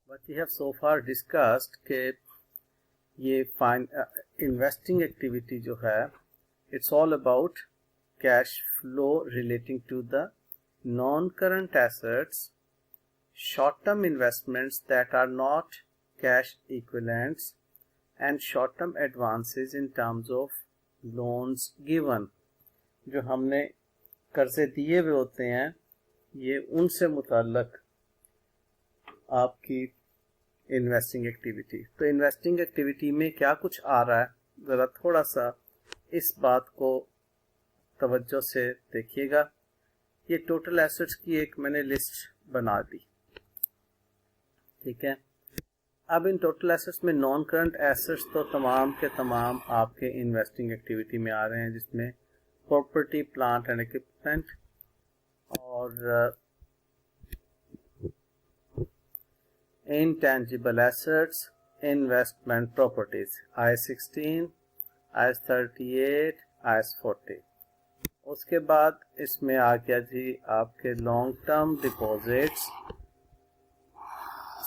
But we have so far discussed कि ये investing activity जो है it's all about cash flow relating to the non-current assets, short-term investments that are not cash equivalents, and short-term advances in terms of loans given. जो हमने कर्जे दिए हुए होते हैं ये उनसे मुताल्लक आपकी इन्वेस्टिंग एक्टिविटी। तो इन्वेस्टिंग एक्टिविटी में क्या कुछ आ रहा है ज़रा थोड़ा सा इस बात को तवज्जो से देखिएगा। ये टोटल एसेट्स की एक मैंने लिस्ट बना दी, ठीक है। अब इन टोटल एसेट्स में नॉन करंट एसेट्स तो तमाम के तमाम आपके इन्वेस्टिंग एक्टिविटी में आ रहे हैं, जिसमें प्रॉपर्टी प्लांट एंड इक्विपमेंट और intangible assets, investment properties, IAS 16, IAS 38, IAS 40। उसके बाद इसमें आ गया जी आपके long term deposits,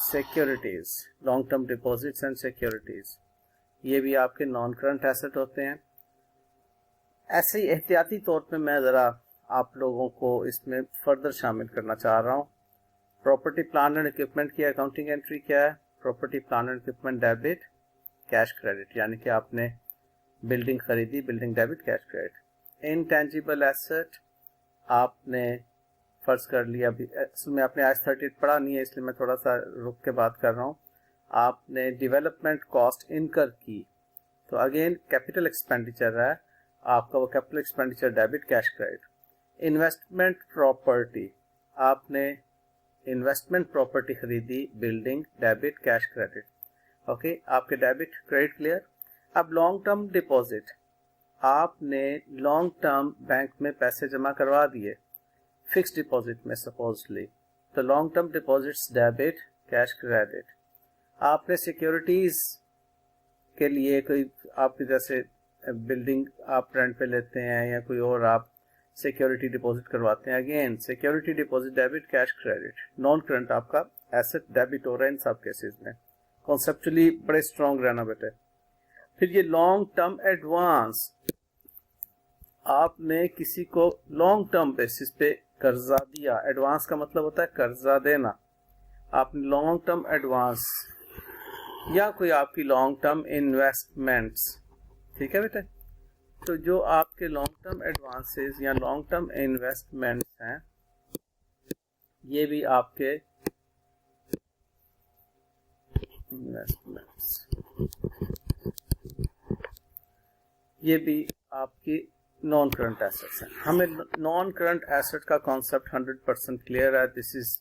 securities, long term deposits and securities, ये भी आपके नॉन करंट एसेट होते हैं। ऐसे ही एहतियाती तौर पे मैं ज़रा आप लोगों को इसमें फर्दर शामिल करना चाह रहा हूँ। प्रॉपर्टी प्लांट एंड इक्विपमेंट की अकाउंटिंग एंट्री क्या है? Property plant and equipment debit, cash credit, यानी कि आपने बिल्डिंग खरीदी, building debit, cash credit. Intangible asset आपने फर्ज कर लिया, अभी इसमें आपने आज 30 पढ़ा नहीं है इसलिए मैं थोड़ा सा रुक के बात कर रहा हूँ। आपने डेवलपमेंट कॉस्ट इनकर की तो अगेन कैपिटल एक्सपेंडिचर है आपका, वो capital expenditure debit, cash credit. Investment property, आपने इन्वेस्टमेंट प्रॉपर्टी खरीदी, building, debit, cash credit, okay, आपके डेबिट क्रेडिट क्लियर। अब लॉन्ग टर्म डिपॉजिट, आपने लॉन्ग टर्म बैंक में पैसे जमा करवा दिए फिक्स डिपॉजिट में सपोजली, तो long term deposits debit, cash credit. आपने सिक्योरिटीज के लिए कोई आपकी जैसे बिल्डिंग आप रेंट पे लेते हैं या कोई और आप सिक्योरिटी डिपॉजिट करवाते हैं, again security deposit debit, cash credit. Non current आपका एसेट डेबिट हो रहा है इन सब केसेस में। कॉन्सेप्चुअली बड़े स्ट्रॉन्ग रहना बेटे। फिर ये लॉन्ग टर्म एडवांस, आपने किसी को लॉन्ग टर्म बेसिस पे कर्जा दिया, एडवांस का मतलब होता है कर्जा देना। आपने लॉन्ग टर्म एडवांस या कोई आपकी लॉन्ग टर्म इन्वेस्टमेंट्स, ठीक है बेटे। तो जो आपके लॉन्ग टर्म एडवांसेस या लॉन्ग टर्म इन्वेस्टमेंट्स हैं ये भी आपके इन्वेस्टमेंट्स, ये भी आपकी नॉन करंट एसेट्स हैं। हमें नॉन करंट एसेट का कॉन्सेप्ट 100% क्लियर है, this is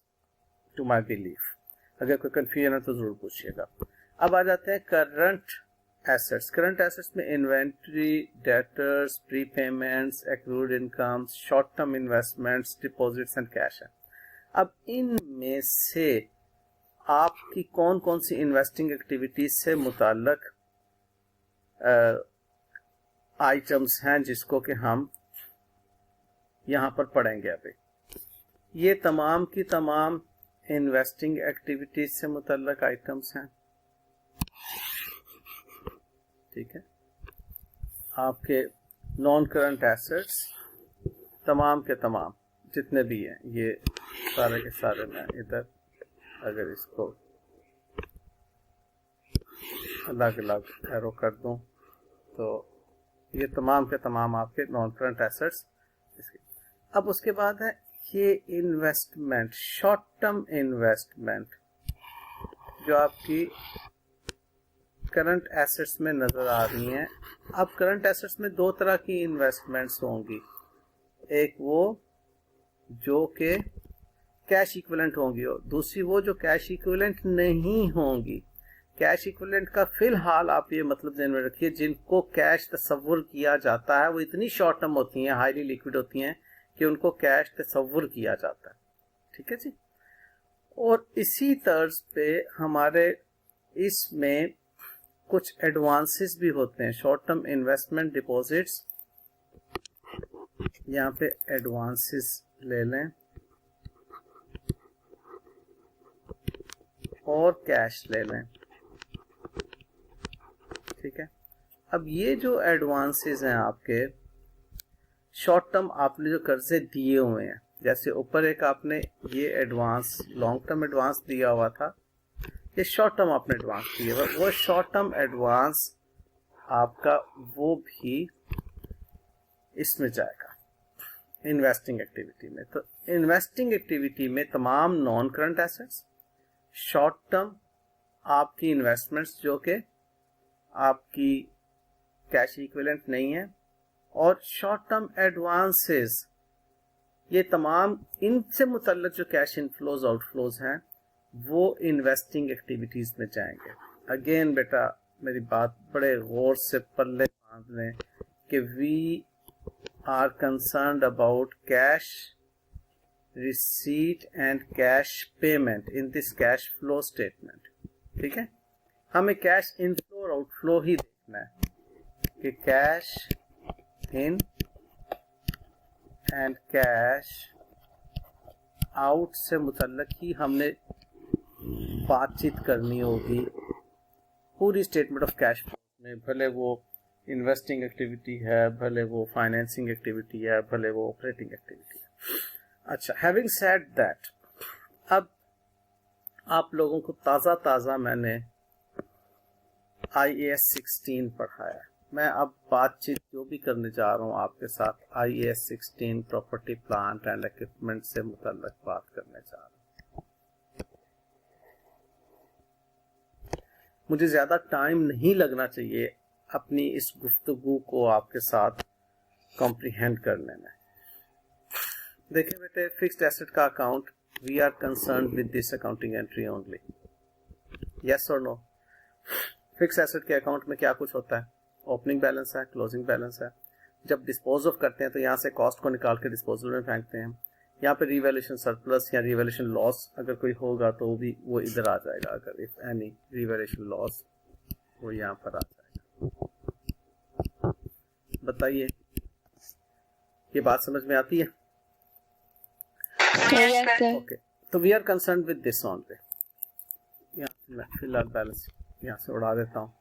to my belief. अगर कोई कंफ्यूजन है तो जरूर पूछिएगा। अब आ जाते हैं करंट एसेट्स। करंट एसेट्स में inventory, debtors, prepayments, accrued incomes, short term investments, deposits and cash है। अब इनमें से आपकी कौन कौन सी इन्वेस्टिंग एक्टिविटीज से मुताल्लक आइटम्स हैं जिसको कि हम यहां पर पढ़ेंगे अभी। ये तमाम की तमाम इन्वेस्टिंग एक्टिविटीज से मुताल्लक आइटम्स हैं, ठीक है। आपके नॉन करंट एसेट्स तमाम के तमाम जितने भी हैं ये सारे के सारे, मैं इधर अगर इसको अलग अलग एरो कर दूं तो ये तमाम के तमाम आपके नॉन करंट एसेट्स। अब उसके बाद है ये इन्वेस्टमेंट, शॉर्ट टर्म इन्वेस्टमेंट जो आपकी करंट एसेट्स में नजर आ रही हैं। अब करंट एसेट्स में दो तरह की इन्वेस्टमेंट्स होंगी, एक वो जो कि कैश इक्विवेलेंट होंगी और दूसरी वो जो कैश इक्विवेलेंट नहीं होंगी। कैश इक्विवेलेंट का फिलहाल आप ये मतलब ध्यान में रखिए, जिनको कैश तस्वुर किया जाता है वो इतनी शॉर्ट टर्म होती हैं, हाईली लिक्विड होती हैं कि उनको कैश तस्वुर किया जाता है, ठीक है जी। और इसी तर्ज पे हमारे इसमें कुछ एडवांसेस भी होते हैं, शॉर्ट टर्म इन्वेस्टमेंट डिपॉजिट्स, यहाँ पे एडवांसेस ले लें। और कैश ले लें। ठीक है, अब ये जो एडवांसेस हैं आपके शॉर्ट टर्म, आपने जो कर्जे दिए हुए हैं, जैसे ऊपर एक आपने ये एडवांस लॉन्ग टर्म एडवांस दिया हुआ था, ये शॉर्ट टर्म आपने एडवांस दिया हुआ, वो शॉर्ट टर्म एडवांस आपका वो भी इसमें जाएगा इन्वेस्टिंग एक्टिविटी में। तो इन्वेस्टिंग एक्टिविटी में तमाम non current assets, short term आपकी इन्वेस्टमेंट्स जो कि आपकी कैश इक्विवेलेंट नहीं है, और शॉर्ट टर्म एडवांसेस, ये तमाम इनसे मुतल्लिक जो कैश इनफ्लोज आउटफ्लोज हैं वो इन्वेस्टिंग एक्टिविटीज में जाएंगे। अगेन बेटा मेरी बात बड़े गौर से पल्ले बांध लें कि we are concerned about cash receipt and cash payment in this cash flow statement. ठीक है, हमें कैश इनफ्लो और आउटफ्लो ही देखना है कि cash in and cash out से मुतल्लिक ही हमने बातचीत करनी होगी पूरी स्टेटमेंट ऑफ कैश में, भले वो इन्वेस्टिंग एक्टिविटी है, भले वो फाइनेंसिंग एक्टिविटी है, भले वो ऑपरेटिंग एक्टिविटी है। अच्छा, हैविंग सेड दैट, अब आप लोगों को ताज़ा मैंने IAS 16 पढ़ाया। मैं अब बातचीत जो भी करने जा रहा हूँ आपके साथ IAS 16 property plant and equipment से मुतल्लिक बात करने जा रहा हूँ। मुझे ज्यादा टाइम नहीं लगना चाहिए अपनी इस गुफ्तगू को आपके साथ कॉम्प्रिहेंड करने में। देखिए बेटे, फिक्स्ड एसेट का account, we are concerned with this accounting entry only, yes और नो। फिक्स एसेट के अकाउंट में क्या कुछ होता है? ओपनिंग बैलेंस है, क्लोजिंग बैलेंस है। जब डिस्पोज ऑफ करते हैं तो यहाँ से कॉस्ट को निकाल के डिस्पोजल में फेंकते हैं। यहाँ पे रिवैल्यूएशन सरप्लस या रिवैल्यूएशन लॉस अगर कोई होगा तो वो इधर आ जाएगा। अगर इफ एनी रिवैल्यूएशन लॉस वो यहाँ पर आ जाएगा। बताइए, ये बात समझ में आती है? ओके, तो we are concerned with this only. यहाँ मैं फिलहाल बैलेंस यहाँ से उड़ा देता हूँ।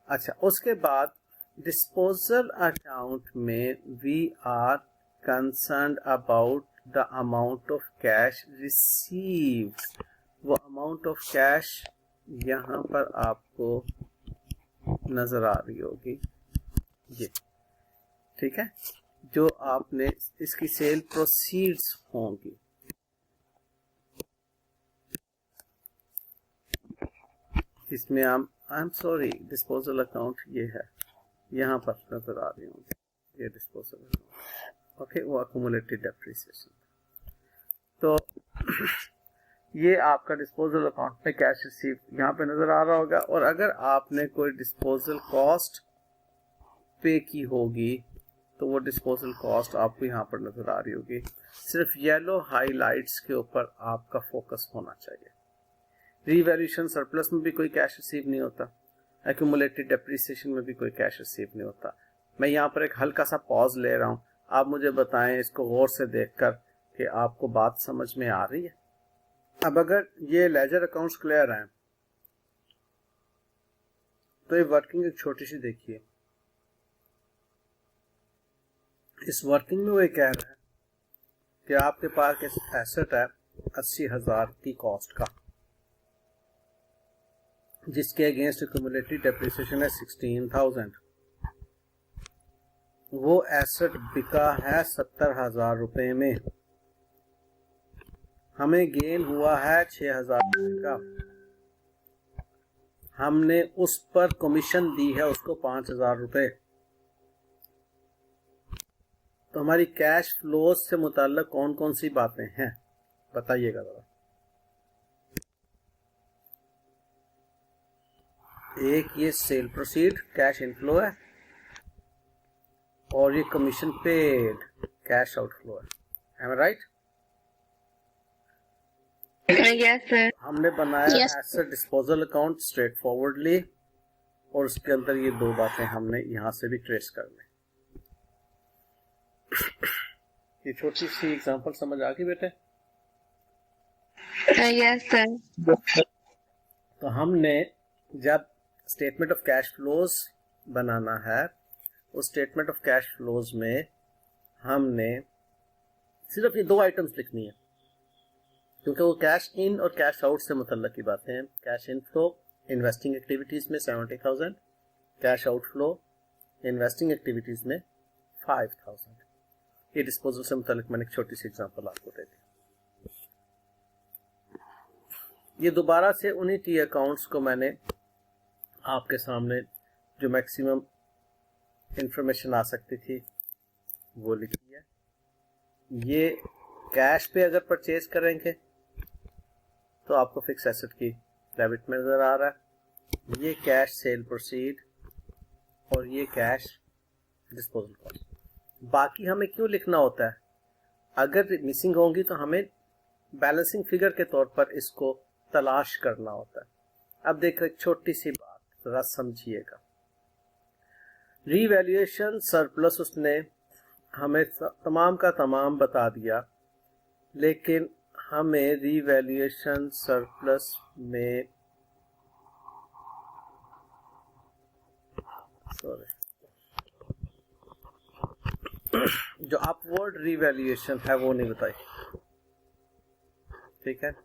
अच्छा, उसके बाद डिस्पोजल अकाउंट में we are concerned about the amount of cash received. वो अमाउंट ऑफ कैश यहाँ पर आपको नजर आ रही होगी, ये ठीक है, जो आपने इसकी सेल प्रोसीड्स होंगी। इसमें आप I am sorry disposal account ये है, यहाँ पर नजर आ रही होंगी ये डिस्पोजल अकाउंट। ओके, वो अक्यूमुलेटेड डेप्रिसिएशन। तो ये आपका डिस्पोजल अकाउंट में कैश रिसीव यहाँ पे नजर आ रहा होगा। और अगर आपने कोई डिस्पोजल कॉस्ट पे की होगी तो वो डिस्पोजल कॉस्ट आपको यहाँ पर नजर आ रही होगी। सिर्फ येलो हाईलाइट्स के ऊपर आपका फोकस होना चाहिए। रिवैल्यूएशन सरप्लस में भी कोई कैश रिसीव नहीं होता, एक्यूमुलेटेड डेप्रिसिएशन में भी कोई कैश रिसीव नहीं होता। मैं यहाँ पर एक हल्का सा पॉज ले रहा हूँ, आप मुझे बताएं इसको गौर से देखकर कि आपको बात समझ में आ रही है। अब अगर ये लेजर अकाउंट्स क्लियर हैं तो ये वर्किंग एक छोटी सी देखिए। इस वर्किंग में वो कह रहा है कि आपके पास एक एसेट है 80,000 की कॉस्ट का, जिसके अगेंस्ट एक्यूमुलेटेड डेप्रिसिएशन है 16,000। वो एसेट बिका है 70,000 रुपए में, हमें गेन हुआ है 6,000 रुपए का। हमने उस पर कमीशन दी है उसको 5,000 रुपए। तो हमारी कैश फ्लो से मुताल्लिक कौन कौन सी बातें हैं बताइएगा जरा। एक ये सेल प्रोसीड कैश इनफ्लो है और ये कमीशन पेड कैश आउटफ्लो है। एम आई राइट? Yes sir. हमने बनाया asset disposal account straight forwardly और उसके अंदर ये दो बातें हमने यहां से भी ट्रेस कर ली। ये छोटी सी एग्जांपल समझ आ गई बेटे? Yes sir. तो हमने जब स्टेटमेंट ऑफ कैश फ्लोज बनाना है, उस स्टेटमेंट ऑफ कैश फ्लोज में हमने सिर्फ ये 2 आइटम्स लिखनी है, क्योंकि वो कैश इन और कैश आउट से मुतल्लक की बातें हैं। Cash in flow investing activities में 70,000, cash out flow investing activities में 5,000। ये डिस्पोजल से मुतल्लिक मैंने एक छोटी सी एग्जांपल आपको दे दी। ये दोबारा से उन्हीं टी अकाउंट्स को मैंने आपके सामने जो मैक्सिमम इंफॉर्मेशन आ सकती थी वो लिखी है। ये कैश पे अगर परचेज करेंगे तो आपको फिक्स एसेट की डेबिट में नजर आ रहा है, ये कैश सेल प्रोसीड और ये कैश डिस्पोजल कॉस्ट। बाकी हमें क्यों लिखना होता है? अगर मिसिंग होंगी तो हमें बैलेंसिंग फिगर के तौर पर इसको तलाश करना होता है। अब देखो एक छोटी सी बात जरा समझिएगा। रीवैल्यूएशन सरप्लस उसने हमें तमाम का तमाम बता दिया, लेकिन हमें रीवैल्यूएशन सरप्लस में जो अपवर्ड रीवैल्यूएशन है वो नहीं बताई। ठीक है,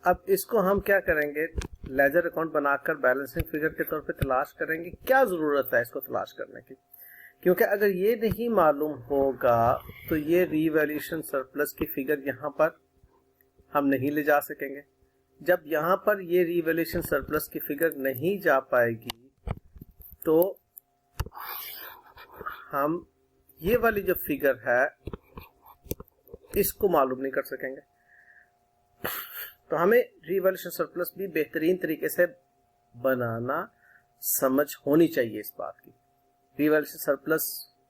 अब इसको हम क्या करेंगे, लेजर अकाउंट बनाकर बैलेंसिंग फिगर के तौर पे तलाश करेंगे। क्या जरूरत है इसको तलाश करने की? क्योंकि अगर ये नहीं मालूम होगा तो ये रीवैल्यूएशन सरप्लस की फिगर यहाँ पर हम नहीं ले जा सकेंगे। जब यहाँ पर ये रीवैल्यूएशन सरप्लस की फिगर नहीं जा पाएगी तो हम ये वाली जो फिगर है इसको मालूम नहीं कर सकेंगे। तो हमें रीवैल्यूएशन सरप्लस भी बेहतरीन तरीके से बनाना समझ होनी चाहिए इस बात की। रीवैल्यूएशन सरप्लस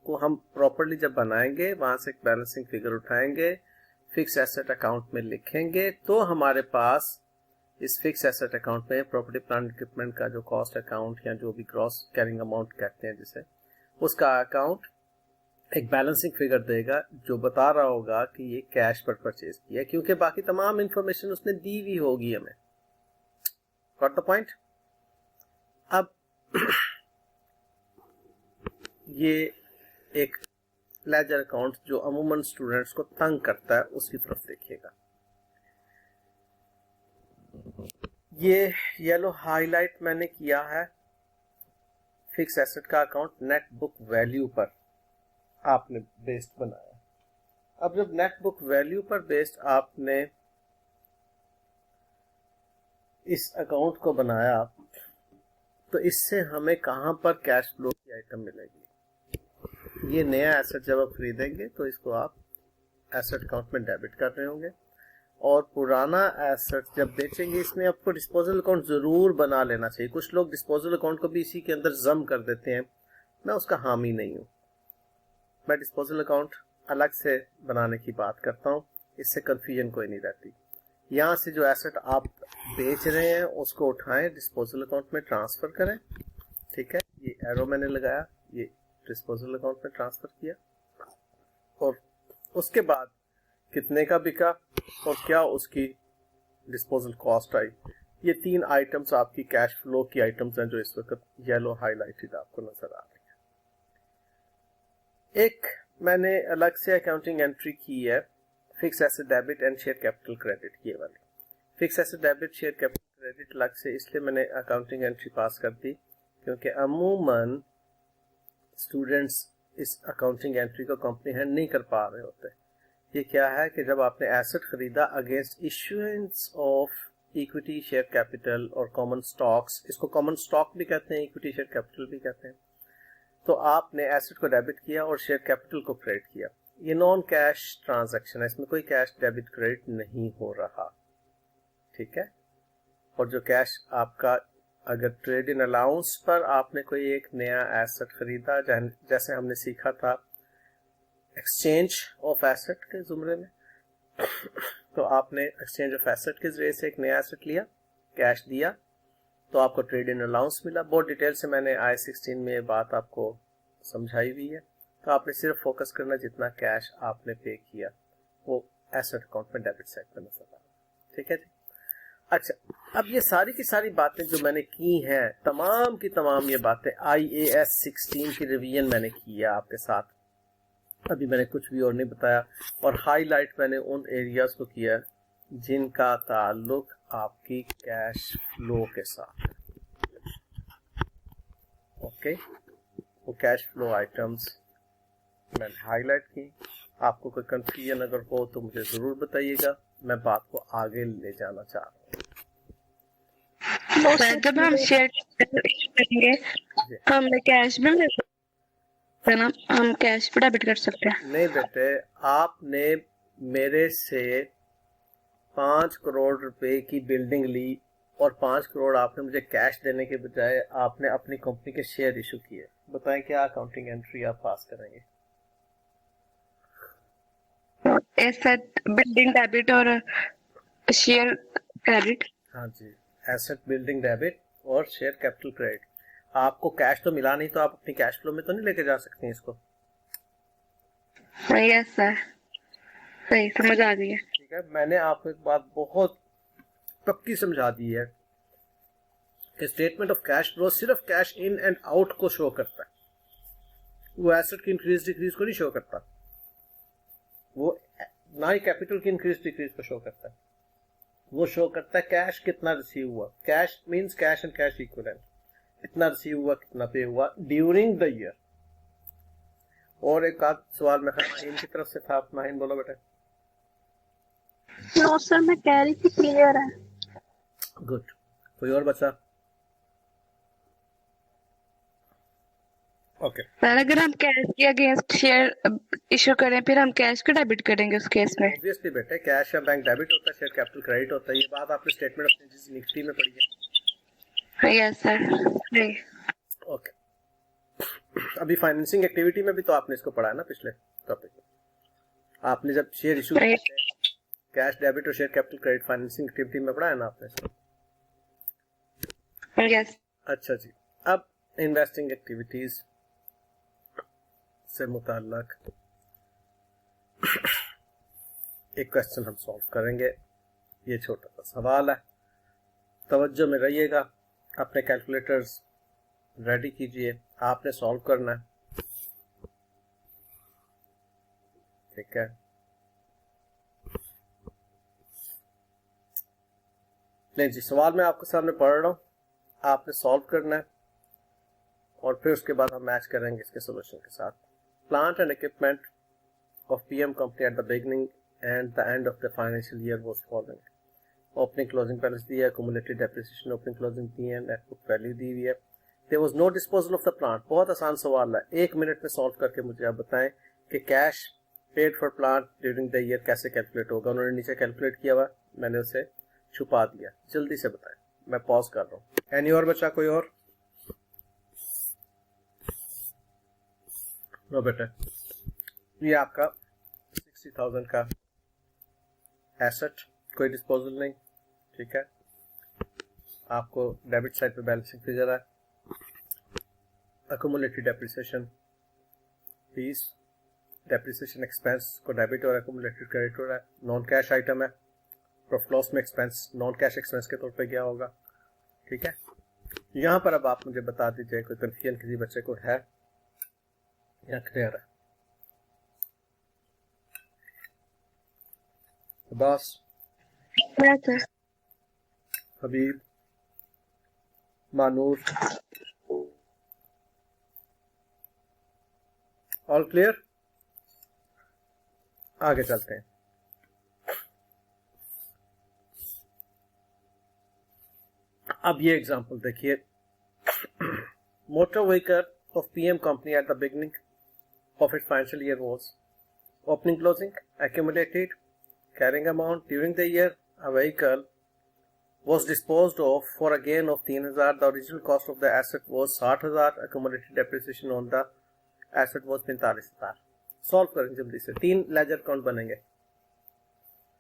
को हम प्रॉपर्ली जब बनाएंगे, वहां से एक बैलेंसिंग फिगर उठाएंगे, फिक्स एसेट अकाउंट में लिखेंगे, तो हमारे पास इस फिक्स एसेट अकाउंट में प्रॉपर्टी प्लांट इक्विपमेंट का जो कॉस्ट अकाउंट या जो भी ग्रॉस कैरिंग अमाउंट कहते हैं जिसे, उसका अकाउंट एक बैलेंसिंग फिगर देगा जो बता रहा होगा कि ये कैश पर परचेज किया, क्योंकि बाकी तमाम इंफॉर्मेशन उसने दी हुई होगी हमें। Got the point? अब ये एक लेजर अकाउंट जो अमूमन स्टूडेंट्स को तंग करता है उसकी तरफ देखिएगा। ये येलो हाईलाइट मैंने किया है फिक्स एसेट का अकाउंट नेट बुक वैल्यू पर आपने बेस्ड बनाया। अब जब नेट बुक वैल्यू पर बेस्ड आपने इस अकाउंट को बनाया तो इससे हमें कहां पर कैश फ्लो की आइटम मिलेगी? ये नया एसेट जब आप खरीदेंगे तो इसको आप एसेट अकाउंट में डेबिट कर रहे होंगे, और पुराना एसेट जब बेचेंगे इसमें आपको डिस्पोजल अकाउंट जरूर बना लेना चाहिए। कुछ लोग डिस्पोजल अकाउंट को भी इसी के अंदर जम कर देते हैं, मैं उसका हामी नहीं हूं। मैं डिस्पोजल अकाउंट अलग से बनाने की बात करता हूं, इससे कंफ्यूजन कोई नहीं रहती। यहां से जो एसेट आप बेच रहे हैं उसको उठाएं, डिस्पोजल अकाउंट में ट्रांसफर करें। ठीक है, ये एरो मैंने लगाया, ये डिस्पोजल अकाउंट में ट्रांसफर किया, और उसके बाद कितने का बिका और क्या उसकी डिस्पोजल कॉस्ट आई, ये 3 आइटम्स आपकी कैश फ्लो की आइटम्स हैं जो इस वक्त येलो हाईलाइटेड आपको नजर आ रही है। एक मैंने अलग से अकाउंटिंग एंट्री की है fix asset debit and share capital credit. ये वाली fix asset debit share capital credit अलग से इसलिए मैंने अकाउंटिंग एंट्री पास कर दी क्योंकि अमूमन स्टूडेंट्स इस अकाउंटिंग एंट्री को कॉम्प्रीहेंड नहीं कर पा रहे होते। ये क्या है कि जब आपने एसेट खरीदा against issuance of equity share capital और कॉमन स्टॉक्स, इसको कॉमन स्टॉक भी कहते हैं, इक्विटी शेयर कैपिटल भी कहते हैं, तो आपने एसेट को डेबिट किया और शेयर कैपिटल को क्रेडिट किया। ये नॉन कैश ट्रांजैक्शन है, इसमें कोई कैश डेबिट क्रेडिट नहीं हो रहा। ठीक है, और जो कैश आपका अगर ट्रेड इन अलाउंस पर आपने कोई एक नया एसेट खरीदा, जैसे हमने सीखा था एक्सचेंज ऑफ एसेट के जुमरे में, तो आपने एक्सचेंज ऑफ एसेट के जरिए से एक नया एसेट लिया, कैश दिया, तो आपको ट्रेड इन अलाउंस मिला। बहुत डिटेल से मैंने I-16 में ये बात आपको समझाई हुई है, तो आपने सिर्फ फोकस करना जितना कैश आपने पे किया वो एसेट अकाउंट में डेबिट साइड पर नजर आ रहा है। ठीक है जी। अच्छा, अब ये सारी की सारी बातें जो मैंने की हैं, तमाम की तमाम ये बातें IAS 16 की रिवीजन मैंने की है आपके साथ। अभी मैंने कुछ भी और नहीं बताया, और हाईलाइट मैंने उन एरियाज को किया जिनका ताल्लुक आपकी कैश फ्लो के साथ। ओके, वो कैश फ्लो आइटम्स मैंने हाईलाइट की। आपको कोई कंफ्यूजन अगर हो तो मुझे ज़रूर बताइएगा, मैं बात को आगे ले जाना चाह रहा हूँ। जब हम शेयर करेंगे हमें कैश भी मिल सकता है ना, हम कैश भी डेबिट कर सकते हैं? नहीं बेटे, आपने मेरे से 5 करोड़ रुपए की बिल्डिंग ली और 5 करोड़ आपने मुझे कैश देने के बजाय आपने अपनी कंपनी के शेयर इशू किए। बताएं क्या अकाउंटिंग एंट्री आप पास करेंगे? एसेट बिल्डिंग डेबिट और शेयर क्रेडिट। हाँ जी, एसेट बिल्डिंग डेबिट और शेयर कैपिटल क्रेडिट। आपको कैश तो मिला नहीं, तो आप अपनी कैश फ्लो में तो नहीं लेके जा सकते हैं इसको। यस सर, सही समझ आ गई है। ठीक है, मैंने आपको एक बात बहुत पक्की समझा दी है कि स्टेटमेंट ऑफ कैश फ्लो सिर्फ कैश इन एंड आउट को शो करता है, वो एसेट की इंक्रीज डिक्रीज को नहीं शो करता, वो ना ही कैपिटल की इंक्रीज डिक्रीज को शो करता है। वो शो करता है कैश कितना रिसीव हुआ। Cash means cash and cash equivalent, कितना रिसीव हुआ, कितना पे हुआ ड्यूरिंग द ईयर। और एक आध सवाल मैं माहिन की तरफ से था, माहिन बोलो बेटा। नो सर, मैं कह रही थी क्लियर है। गुड, कोई और बचा? ओके सर, अगर हम कैश के अगेंस्ट शेयर इशू करें फिर हम कैश को डेबिट करेंगे उस केस में? ऑब्वियसली बेटे, कैश या बैंक डेबिट होता है, शेयर कैपिटल क्रेडिट होता है। ये बात आपने स्टेटमेंट ऑफ चेंजेस निफ्टी में पढ़ी है। यस सर, नहीं। ओके, अभी फाइनेंसिंग एक्टिविटी में भी तो आपने इसको पढ़ा है ना, पिछले टॉपिक में। आपने जब शेयर इशू कैश डेबिट और share capital credit financing activity में पढ़ा है ना आपने इसको? यस। अच्छा जी, अब इन्वेस्टिंग एक्टिविटीज से मुताल्लक एक क्वेश्चन हम सॉल्व करेंगे। ये छोटा सा सवाल है, तवज्जो में रहिएगा, अपने कैलकुलेटर्स रेडी कीजिए, आपने सॉल्व करना है। ठीक है, नहीं जी, सवाल मैं आपके सामने पढ़ रहा हूं, आपने सॉल्व करना है और फिर उसके बाद हम मैच करेंगे इसके सोल्यूशन के साथ। Plant and equipment of PM company at the beginning and the end of the financial year was following. Opening closing balance दिया है, क्युमुलेटिव डेप्रिसिएशन ओपनिंग क्लोजिंग दी है, नेट बुक वैल्यू दी हुई है। There was no disposal of the plant. बहुत आसान सवाल है, 1 मिनट में सॉल्व करके मुझे आप बताएं कि cash paid for plant during the year कैसे कैलकुलेट होगा। उन्होंने नीचे कैलकुलेट किया हुआ, मैंने उसे छुपा दिया। जल्दी से बताएं, मैं पॉज कर रहा हूँ। एनी और बचा कोई और? नो बेटा, ये आपका 60,000 का एसेट, कोई डिस्पोजल नहीं। ठीक है, आपको डेबिट साइड पे बैलेंसिंग फिगर है, accumulated depreciation fees, depreciation expense को डेबिट और अक्यूमुलेटेड क्रेडिट हो रहा है, नॉन कैश आइटम है, प्रॉफिट लॉस में एक्सपेंस नॉन कैश एक्सपेंस के तौर पे क्या होगा। ठीक है, यहाँ पर अब आप मुझे बता दीजिए कोई कंफ्यूजन किसी बच्चे को है या क्लियर है? अब्बास, हबीब, मानूर, ऑल क्लियर? आगे चलते हैं। अब ये एग्जांपल देखिए, motor vehicle of PM company at the beginning of its financial year was opening closing accumulated carrying amount during the year a vehicle was disposed of for a gain of 3,000. The original cost of the asset was 60,000. accumulated depreciation on the asset was 45,000. Solve करें जल्दी से, 3 ledger account बनेंगे।